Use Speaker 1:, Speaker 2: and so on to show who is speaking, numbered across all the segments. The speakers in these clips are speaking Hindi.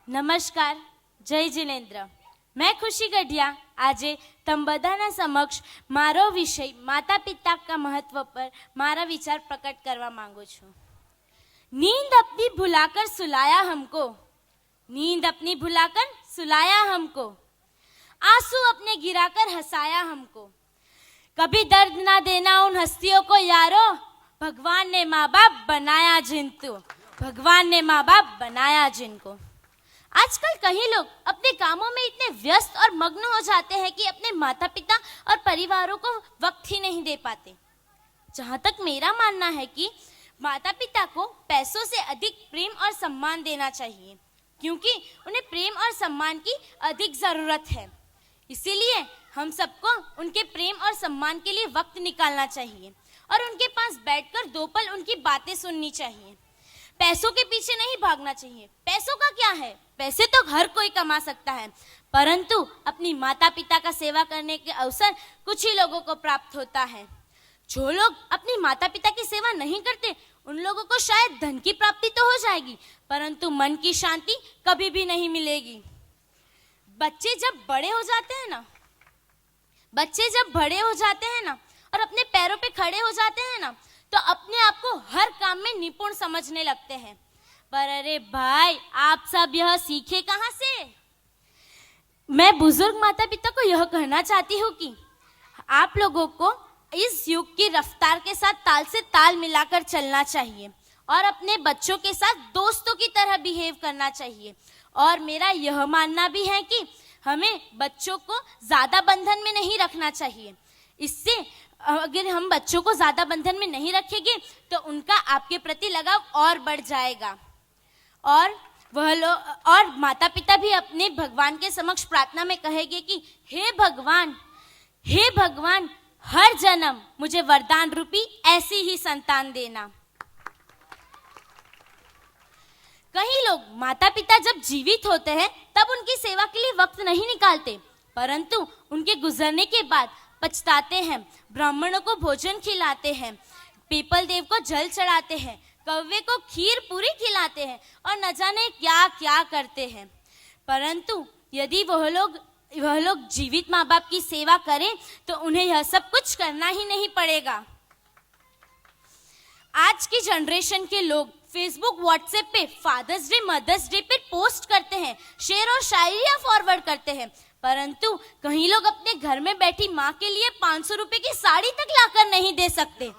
Speaker 1: નમસ્કાર, જય જિનેન્દ્ર. मैं खुशी गढ़िया આજે તમ બધાના સમક્ષ મારો વિષય માતા પિતા का महत्व पर मारा विचार प्रकट करवा मांगू છું. नींद अपनी भुलाकर सुलाया हमको, नींद अपनी भुलाकर सुलाया हमको, आंसू अपने गिराकर हंसाया हमको. कभी दर्द ना देना उन हस्तियों को यारो, भगवान ने माँ बाप बनाया जिनको, भगवान ने माँ बाप बनाया जिनको. आजकल कई लोग अपने कामों में इतने व्यस्त और मग्न हो जाते हैं कि अपने माता पिता और परिवारों को वक्त ही नहीं दे पाते. जहाँ तक मेरा मानना है कि माता पिता को पैसों से अधिक प्रेम और सम्मान देना चाहिए, क्योंकि उन्हें प्रेम और सम्मान की अधिक ज़रूरत है. इसीलिए हम सबको उनके प्रेम और सम्मान के लिए वक्त निकालना चाहिए और उनके पास बैठकर 2 पल उनकी बातें सुननी चाहिए. पैसों के पीछे नहीं भागना चाहिए. पैसों का क्या है, पैसे तो हर कोई कमा सकता है, परंतु अपनी माता पिता का सेवा करने के अवसर कुछ ही लोगों को प्राप्त होता है. जो लोग अपनी माता पिता की सेवा नहीं करते उन लोगों को शायद धन की प्राप्ति तो हो जाएगी, परंतु मन की शांति कभी भी नहीं मिलेगी. बच्चे जब बड़े हो जाते हैं ना और अपने पैरों पे खड़े हो जाते हैं ना, तो अपने आप को हर काम में निपुण समझने लगते हैं. पर अरे भाई, आप सब यह सीखे कहाँ से? मैं बुजुर्ग माता पिता को यह कहना चाहती हूँ कि आप लोगों को इस युग की रफ्तार के साथ ताल से ताल मिलाकर चलना चाहिए और अपने बच्चों के साथ दोस्तों की तरह बिहेव करना चाहिए. और मेरा यह मानना भी है कि हमें बच्चों को ज़्यादा बंधन में नहीं रखना चाहिए. इससे अगर हम बच्चों को ज़्यादा बंधन में नहीं रखेंगे तो उनका आपके प्रति लगाव और बढ़ जाएगा. और माता पिता भी अपने भगवान के समक्ष प्रार्थना में कहेंगे कि हे भगवान, हर जन्म मुझे वरदान रूपी ऐसी ही संतान देना. कई लोग माता पिता जब जीवित होते हैं तब उनकी सेवा के लिए वक्त नहीं निकालते, परंतु उनके गुजरने के बाद पछताते हैं. ब्राह्मणों को भोजन खिलाते हैं, पीपल देव को जल चढ़ाते हैं, कौवे को खीर पूरी खिलाते हैं और न जाने क्या क्या करते हैं. परंतु यदि वह लोग जीवित माँ बाप की सेवा करें तो उन्हें यह सब कुछ करना ही नहीं पड़ेगा. आज की जनरेशन के लोग फेसबुक व्हाट्सएप पे फादर्स डे मदर्स डे पे पोस्ट करते हैं, शेर और शायरियाँ फॉरवर्ड करते हैं, परंतु कई लोग अपने घर में बैठी माँ के लिए 500 रुपए की साड़ी तक लाकर नहीं दे सकते.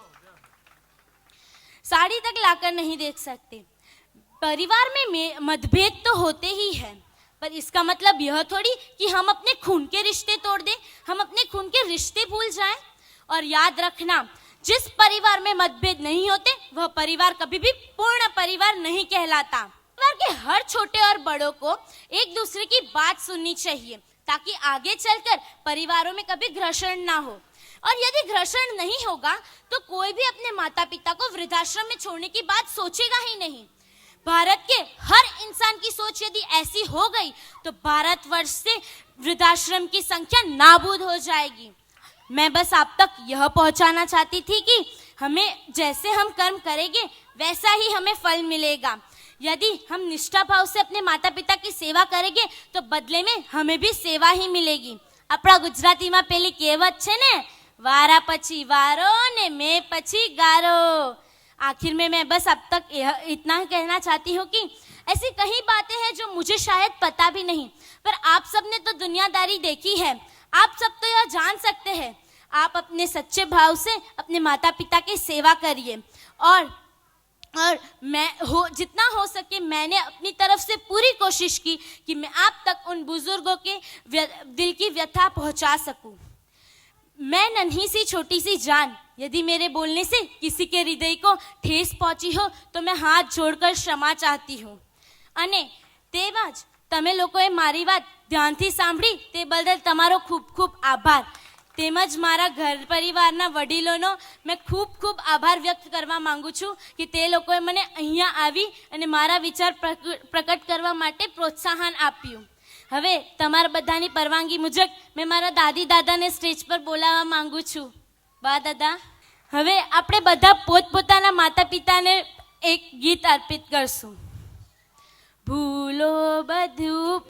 Speaker 1: परिवार में मतभेद तो होते ही हैं, पर इसका मतलब यह थोड़ी कि हम अपने खून के रिश्ते तोड़ दें, हम अपने खून के रिश्ते भूल जाएं. और याद रखना, जिस परिवार में मतभेद नहीं होते वह परिवार कभी भी पूर्ण परिवार नहीं कहलाता. परिवार के हर छोटे और बड़ों को एक दूसरे की बात सुननी चाहिए ताकि आगे चलकर परिवारों में कभी घर्षण ना हो. और यदि घर्षण नहीं होगा तो कोई भी अपने माता पिता को वृद्धाश्रम में छोड़ने की बात सोचेगा ही नहीं. भारत के हर इंसान की सोच यदि ऐसी हो गई तो भारतवर्ष से वृद्धाश्रम की संख्या नाबूद हो जाएगी. मैं बस आप तक यह पहुंचाना चाहती थी कि हमें जैसे हम कर्म करेंगे वैसा ही हमें फल मिलेगा. यदि हम निष्ठा भाव से अपने माता पिता की सेवा करेंगे तो बदले में हमें भी सेवा ही मिलेगी. अपना गुजराती में पेली कहेवत छे ने, वारा पछी वारो ने मैं पछी गारो. आखिर में मैं बस अब तक इतना कहना चाहती हूँ कि ऐसी कई बातें हैं जो मुझे शायद पता भी नहीं, पर आप सब ने तो दुनियादारी देखी है, आप सब तो यह जान सकते हैं. आप अपने सच्चे भाव से अपने माता पिता की सेवा करिए और जितना हो सके मैंने अपनी तरफ से पूरी कोशिश की कि मैं आप तक उन बुजुर्गों के दिल की व्यथा पहुंचा सकूं. मैं नन्ही सी छोटी सी जान, यदि मेरे बोलने से किसी के हृदय को ठेस पहुंची हो तो मैं हाथ जोड़कर क्षमा चाहती हूँ. અને તેવા જ તમે લોકોએ મારી વાત ધ્યાનથી સાંભળી તે બદલ તમારો ખૂબ ખૂબ આભાર. તેમજ મારા ઘર પરિવારના વડીલોનો मैं ખૂબ ખૂબ આભાર વ્યક્ત કરવા માંગુ છું કે તે લોકોએ મને અહીંયા આવી અને મારા વિચાર પ્રકટ કરવા માટે પ્રોત્સાહન આપ્યું. હવે તમારા બધાની પરવાનગી મુજબ मैं મારા દાદી દાદાને સ્ટેજ પર બોલાવવા માંગુ છું. બા દાદા, હવે આપણે બધા પોતપોતાના માતા પિતાને એક ગીત અર્પિત કરશું. ભૂલો બધું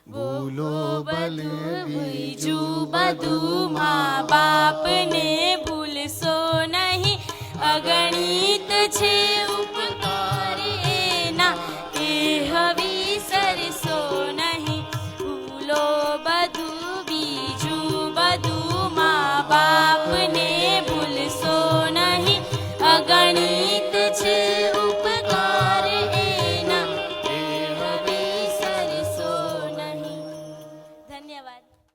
Speaker 2: ભૂલો ભલે
Speaker 1: બીજું બધું મા બાપને ભૂલશો નહીં અગણિત છે